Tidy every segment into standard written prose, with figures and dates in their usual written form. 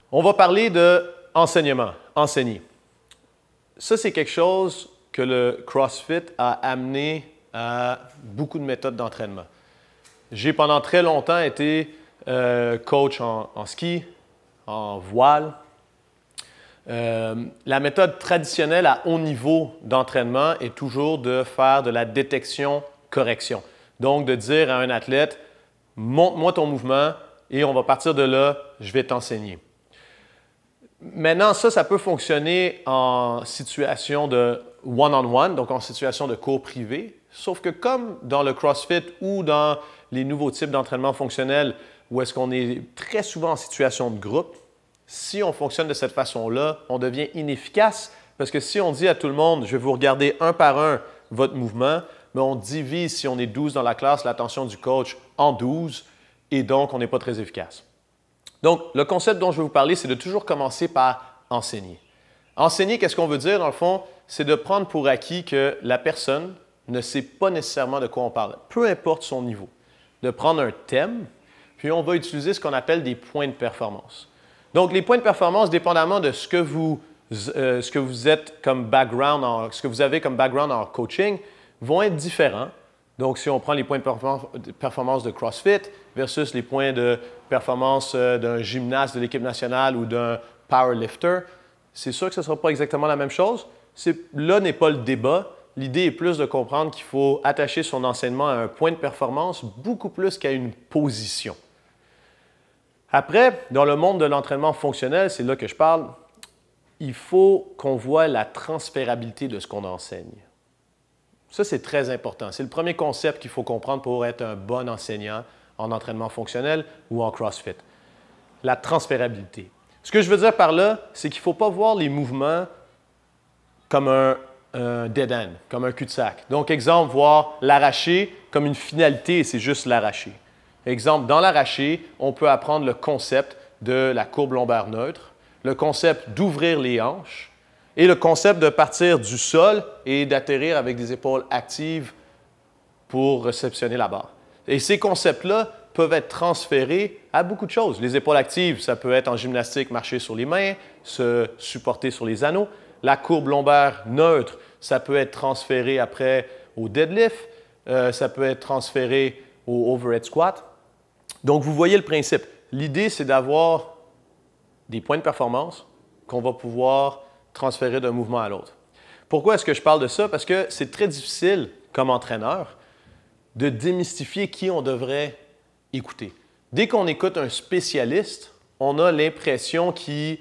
On va parler d'enseignement, enseigner. Ça, c'est quelque chose que le CrossFit a amené à beaucoup de méthodes d'entraînement. J'ai pendant très longtemps été coach en ski, en voile. La méthode traditionnelle à haut niveau d'entraînement est toujours de faire de la détection-correction. Donc, de dire à un athlète, montre-moi ton mouvement et on va partir de là, je vais t'enseigner. Maintenant, ça peut fonctionner en situation de one-on-one, donc en situation de cours privé, sauf que comme dans le CrossFit ou dans les nouveaux types d'entraînement fonctionnel où est-ce qu'on est très souvent en situation de groupe, si on fonctionne de cette façon-là, on devient inefficace parce que si on dit à tout le monde, je vais vous regarder un par un votre mouvement, mais on divise, si on est 12 dans la classe, l'attention du coach en 12 et donc on n'est pas très efficace. Donc, le concept dont je vais vous parler, c'est de toujours commencer par enseigner. Enseigner, qu'est-ce qu'on veut dire dans le fond? C'est de prendre pour acquis que la personne ne sait pas nécessairement de quoi on parle, peu importe son niveau. De prendre un thème, puis on va utiliser ce qu'on appelle des points de performance. Donc, les points de performance, dépendamment de ce que vous êtes comme background, ce que vous avez comme background en coaching, vont être différents. Donc, si on prend les points de performance de CrossFit versus les points de performance d'un gymnaste de l'équipe nationale ou d'un powerlifter, c'est sûr que ce ne sera pas exactement la même chose. Là n'est pas le débat. L'idée est plus de comprendre qu'il faut attacher son enseignement à un point de performance beaucoup plus qu'à une position. Après, dans le monde de l'entraînement fonctionnel, c'est là que je parle, il faut qu'on voit la transférabilité de ce qu'on enseigne. Ça, c'est très important. C'est le premier concept qu'il faut comprendre pour être un bon enseignant en entraînement fonctionnel ou en CrossFit. La transférabilité. Ce que je veux dire par là, c'est qu'il ne faut pas voir les mouvements comme un dead end, comme un cul-de-sac. Donc, exemple, voir l'arraché comme une finalité et c'est juste l'arraché. Exemple, dans l'arraché, on peut apprendre le concept de la courbe lombaire neutre, le concept d'ouvrir les hanches, et le concept de partir du sol et d'atterrir avec des épaules actives pour réceptionner la barre. Et ces concepts-là peuvent être transférés à beaucoup de choses. Les épaules actives, ça peut être en gymnastique, marcher sur les mains, se supporter sur les anneaux. La courbe lombaire neutre, ça peut être transféré après au deadlift, ça peut être transféré au overhead squat. Donc, vous voyez le principe. L'idée, c'est d'avoir des points de performance qu'on va pouvoir transférer d'un mouvement à l'autre. Pourquoi est-ce que je parle de ça? Parce que c'est très difficile, comme entraîneur, de démystifier qui on devrait écouter. Dès qu'on écoute un spécialiste, on a l'impression qu'il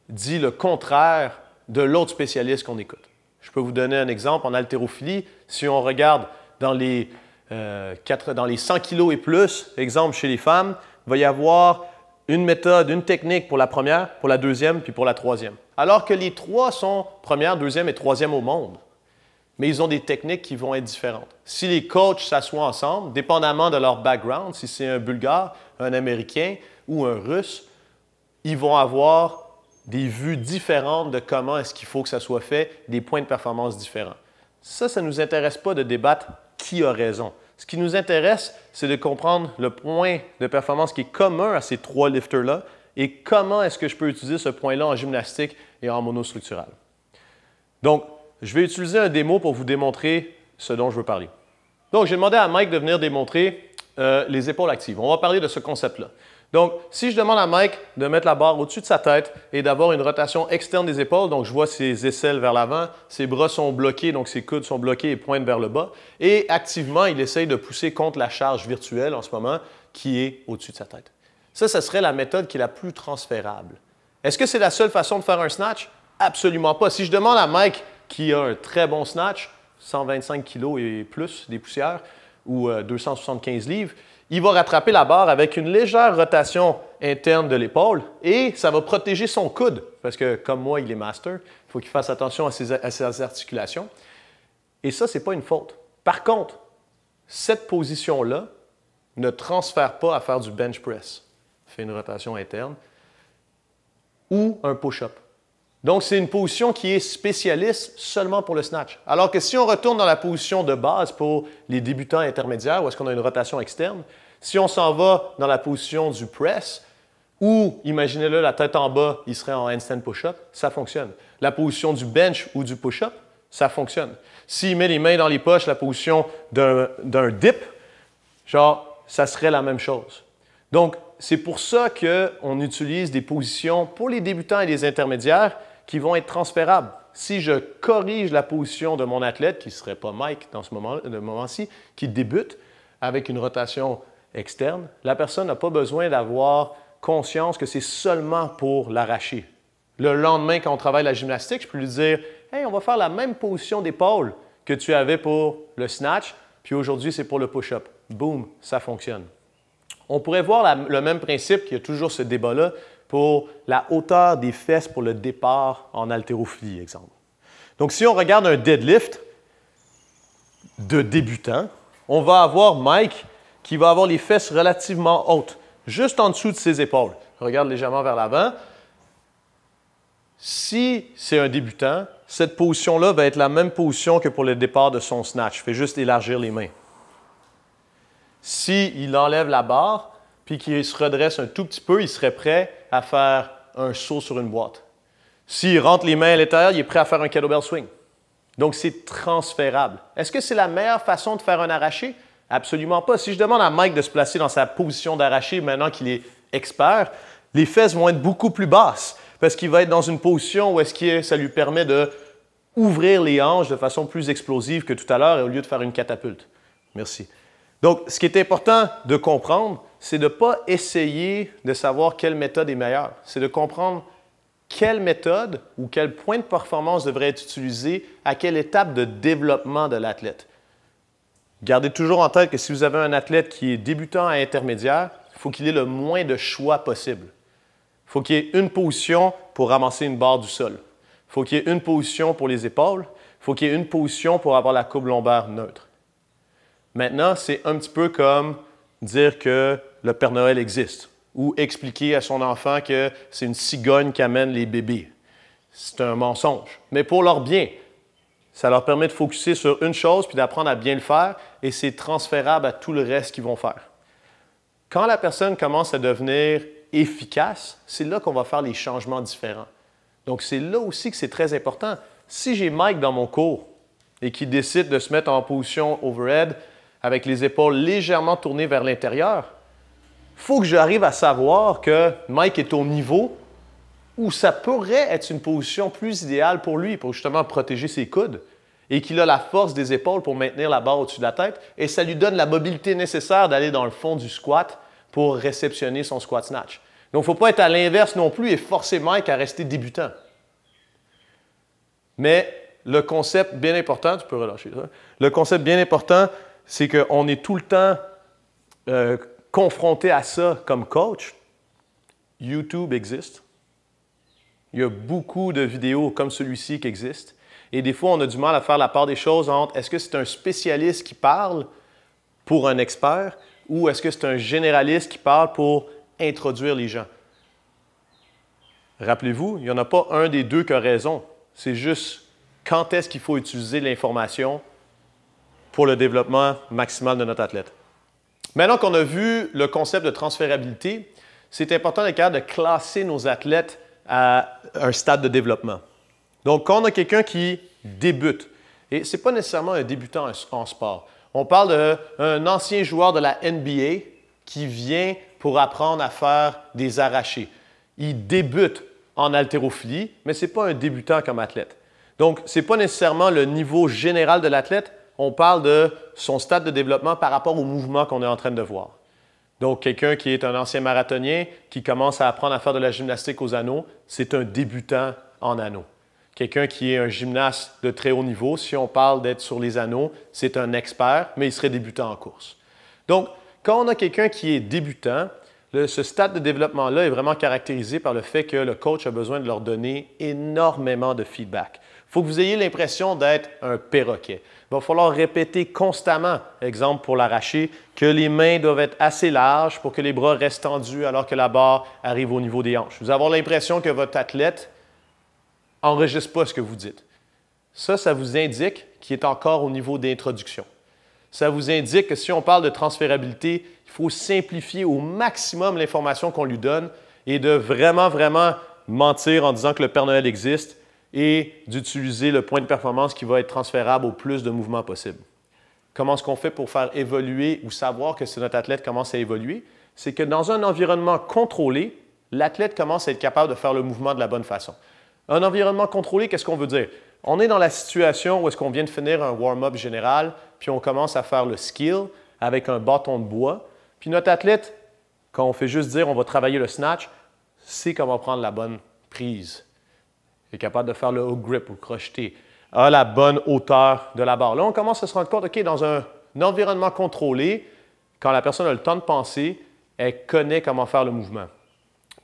dit le contraire de l'autre spécialiste qu'on écoute. Je peux vous donner un exemple en haltérophilie. Si on regarde dans les 100 kg et plus, exemple chez les femmes, il va y avoir une méthode, une technique pour la première, pour la deuxième, puis pour la troisième. Alors que les trois sont première, deuxième et troisième au monde. Mais ils ont des techniques qui vont être différentes. Si les coachs s'assoient ensemble, dépendamment de leur background, si c'est un Bulgare, un Américain ou un Russe, ils vont avoir des vues différentes de comment est-ce qu'il faut que ça soit fait, des points de performance différents. Ça ne nous intéresse pas de débattre qui a raison. Ce qui nous intéresse, c'est de comprendre le point de performance qui est commun à ces trois lifters-là et comment est-ce que je peux utiliser ce point-là en gymnastique et en monostructural. Donc, je vais utiliser un démo pour vous démontrer ce dont je veux parler. Donc, j'ai demandé à Mike de venir démontrer les épaules actives. On va parler de ce concept-là. Donc, si je demande à Mike de mettre la barre au-dessus de sa tête et d'avoir une rotation externe des épaules, donc je vois ses aisselles vers l'avant, ses bras sont bloqués, donc ses coudes sont bloqués et pointent vers le bas, et activement, il essaye de pousser contre la charge virtuelle en ce moment qui est au-dessus de sa tête. Ça serait la méthode qui est la plus transférable. Est-ce que c'est la seule façon de faire un snatch? Absolument pas. Si je demande à Mike qui a un très bon snatch, 125 kg et plus des poussières, ou 275 livres, il va rattraper la barre avec une légère rotation interne de l'épaule et ça va protéger son coude parce que, comme moi, il est master, il faut qu'il fasse attention à ses articulations. Et ça, ce n'est pas une faute. Par contre, cette position-là ne transfère pas à faire du bench press. Fait une rotation interne ou un push-up. Donc, c'est une position qui est spécialiste seulement pour le snatch. Alors que si on retourne dans la position de base pour les débutants intermédiaires, où est-ce qu'on a une rotation externe, si on s'en va dans la position du press Ou, imaginez-le, la tête en bas, il serait en handstand push-up, ça fonctionne. La position du bench ou du push-up, ça fonctionne. S'il met les mains dans les poches, la position d'un dip, genre, ça serait la même chose. Donc, c'est pour ça qu'on utilise des positions pour les débutants et les intermédiaires qui vont être transférables. Si je corrige la position de mon athlète, qui ne serait pas Mike dans ce moment-ci, qui débute avec une rotation externe, la personne n'a pas besoin d'avoir conscience que c'est seulement pour l'arracher. Le lendemain, quand on travaille la gymnastique, je peux lui dire « Hey, on va faire la même position d'épaule que tu avais pour le snatch, puis aujourd'hui, c'est pour le push-up. » Boum, ça fonctionne. On pourrait voir le même principe, qu'il y a toujours ce débat-là, pour la hauteur des fesses pour le départ en haltérophilie, exemple. Donc, si on regarde un deadlift de débutant, on va avoir Mike qui va avoir les fesses relativement hautes, juste en dessous de ses épaules. Regarde légèrement vers l'avant. Si c'est un débutant, cette position-là va être la même position que pour le départ de son snatch. Il fait juste élargir les mains. S'il enlève la barre, puis qu'il se redresse un tout petit peu, il serait prêt à faire un saut sur une boîte. S'il rentre les mains à l'intérieur, il est prêt à faire un kettlebell swing. Donc, c'est transférable. Est-ce que c'est la meilleure façon de faire un arraché? Absolument pas. Si je demande à Mike de se placer dans sa position d'arraché maintenant qu'il est expert, les fesses vont être beaucoup plus basses parce qu'il va être dans une position où est-ce que ça lui permet d'ouvrir les hanches de façon plus explosive que tout à l'heure au lieu de faire une catapulte. Merci. Donc, ce qui est important de comprendre, c'est de ne pas essayer de savoir quelle méthode est meilleure. C'est de comprendre quelle méthode ou quel point de performance devrait être utilisé à quelle étape de développement de l'athlète. Gardez toujours en tête que si vous avez un athlète qui est débutant à intermédiaire, il faut qu'il ait le moins de choix possible. Il faut qu'il y ait une position pour ramasser une barre du sol. Il faut qu'il y ait une position pour les épaules. Il faut qu'il y ait une position pour avoir la courbe lombaire neutre. Maintenant, c'est un petit peu comme dire que le Père Noël existe ou expliquer à son enfant que c'est une cigogne qui amène les bébés. C'est un mensonge, mais pour leur bien. Ça leur permet de focusser sur une chose puis d'apprendre à bien le faire et c'est transférable à tout le reste qu'ils vont faire. Quand la personne commence à devenir efficace, c'est là qu'on va faire les changements différents. Donc, c'est là aussi que c'est très important. Si j'ai Mike dans mon cours et qu'il décide de se mettre en position overhead avec les épaules légèrement tournées vers l'intérieur, il faut que j'arrive à savoir que Mike est au niveau où ça pourrait être une position plus idéale pour lui, pour justement protéger ses coudes, et qu'il a la force des épaules pour maintenir la barre au-dessus de la tête, et ça lui donne la mobilité nécessaire d'aller dans le fond du squat pour réceptionner son squat snatch. Donc, il ne faut pas être à l'inverse non plus et forcer Mike à rester débutant. Mais le concept bien important, tu peux relâcher ça, le concept bien important, c'est qu'on est tout le temps confronté à ça comme coach. YouTube existe. Il y a beaucoup de vidéos comme celui-ci qui existent. Et des fois, on a du mal à faire la part des choses entre est-ce que c'est un spécialiste qui parle pour un expert ou est-ce que c'est un généraliste qui parle pour introduire les gens. Rappelez-vous, il n'y en a pas un des deux qui a raison. C'est juste quand est-ce qu'il faut utiliser l'information pour le développement maximal de notre athlète. Maintenant qu'on a vu le concept de transférabilité, c'est important d'être capable de classer nos athlètes à un stade de développement. Donc, quand on a quelqu'un qui débute, et ce n'est pas nécessairement un débutant en sport, on parle d'un ancien joueur de la NBA qui vient pour apprendre à faire des arrachés. Il débute en haltérophilie, mais ce n'est pas un débutant comme athlète. Donc, ce n'est pas nécessairement le niveau général de l'athlète, on parle de son stade de développement par rapport au mouvement qu'on est en train de voir. Donc, quelqu'un qui est un ancien marathonien, qui commence à apprendre à faire de la gymnastique aux anneaux, c'est un débutant en anneaux. Quelqu'un qui est un gymnaste de très haut niveau, si on parle d'être sur les anneaux, c'est un expert, mais il serait débutant en course. Donc, quand on a quelqu'un qui est débutant, ce stade de développement-là est vraiment caractérisé par le fait que le coach a besoin de leur donner énormément de feedback. Il faut que vous ayez l'impression d'être un perroquet. Il va falloir répéter constamment, exemple pour l'arracher, que les mains doivent être assez larges pour que les bras restent tendus alors que la barre arrive au niveau des hanches. Vous allez avoir l'impression que votre athlète n'enregistre pas ce que vous dites. Ça vous indique qu'il est encore au niveau d'introduction. Ça vous indique que si on parle de transférabilité, il faut simplifier au maximum l'information qu'on lui donne et de vraiment, vraiment mentir en disant que le Père Noël existe et d'utiliser le point de performance qui va être transférable au plus de mouvements possible. Comment est-ce qu'on fait pour faire évoluer ou savoir que notre athlète commence à évoluer? C'est que dans un environnement contrôlé, l'athlète commence à être capable de faire le mouvement de la bonne façon. Un environnement contrôlé, qu'est-ce qu'on veut dire? On est dans la situation où est-ce qu'on vient de finir un warm-up général, puis on commence à faire le skill avec un bâton de bois. Puis notre athlète, quand on fait juste dire on va travailler le snatch, sait comment prendre la bonne prise. Il est capable de faire le hook grip ou crocheter, a la bonne hauteur de la barre. Là, on commence à se rendre compte, OK, dans un environnement contrôlé, quand la personne a le temps de penser, elle connaît comment faire le mouvement.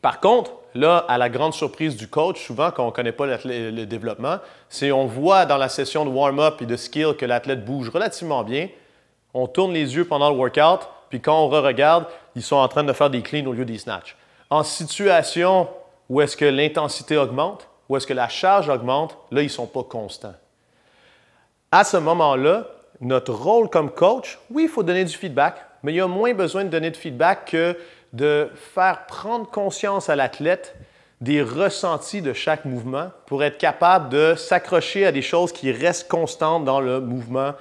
Par contre, là, à la grande surprise du coach, souvent quand on ne connaît pas le développement, c'est on voit dans la session de warm-up et de skill que l'athlète bouge relativement bien. On tourne les yeux pendant le workout, puis quand on re-regarde, ils sont en train de faire des cleans au lieu des snatchs. En situation où est-ce que l'intensité augmente, où est-ce que la charge augmente, là, ils ne sont pas constants. À ce moment-là, notre rôle comme coach, oui, il faut donner du feedback, mais il y a moins besoin de donner de feedback que de faire prendre conscience à l'athlète des ressentis de chaque mouvement pour être capable de s'accrocher à des choses qui restent constantes dans le mouvement,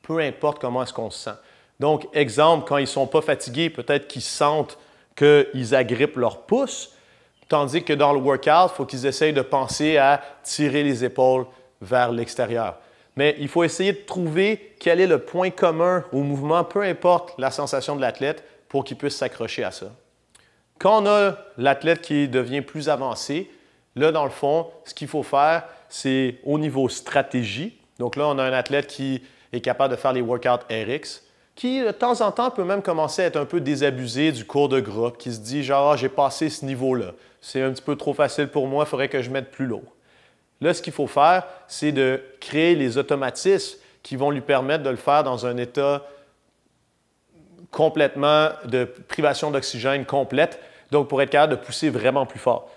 peu importe comment est-ce qu'on se sent. Donc, exemple, quand ils ne sont pas fatigués, peut-être qu'ils sentent qu'ils agrippent leur pouce, tandis que dans le workout, il faut qu'ils essayent de penser à tirer les épaules vers l'extérieur. Mais il faut essayer de trouver quel est le point commun au mouvement, peu importe la sensation de l'athlète, pour qu'il puisse s'accrocher à ça. Quand on a l'athlète qui devient plus avancé, là, dans le fond, ce qu'il faut faire, c'est au niveau stratégie. Donc là, on a un athlète qui est capable de faire les workouts RX, qui, de temps en temps, peut même commencer à être un peu désabusé du cours de groupe, qui se dit genre, ah, j'ai passé ce niveau-là, c'est un petit peu trop facile pour moi, il faudrait que je mette plus lourd. Là, ce qu'il faut faire, c'est de créer les automatismes qui vont lui permettre de le faire dans un état complètement de privation d'oxygène complète, donc pour être capable de pousser vraiment plus fort.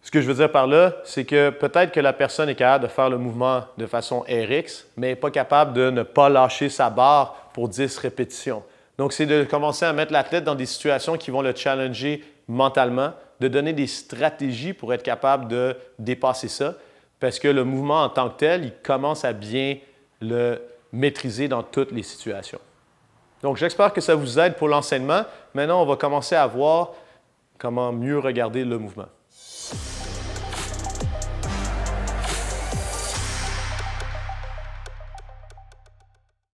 Ce que je veux dire par là, c'est que peut-être que la personne est capable de faire le mouvement de façon RX, mais n'est pas capable de ne pas lâcher sa barre pour 10 répétitions. Donc, c'est de commencer à mettre l'athlète dans des situations qui vont le challenger mentalement, de donner des stratégies pour être capable de dépasser ça, parce que le mouvement en tant que tel, il commence à bien le maîtriser dans toutes les situations. Donc, j'espère que ça vous aide pour l'enseignement. Maintenant, on va commencer à voir comment mieux regarder le mouvement.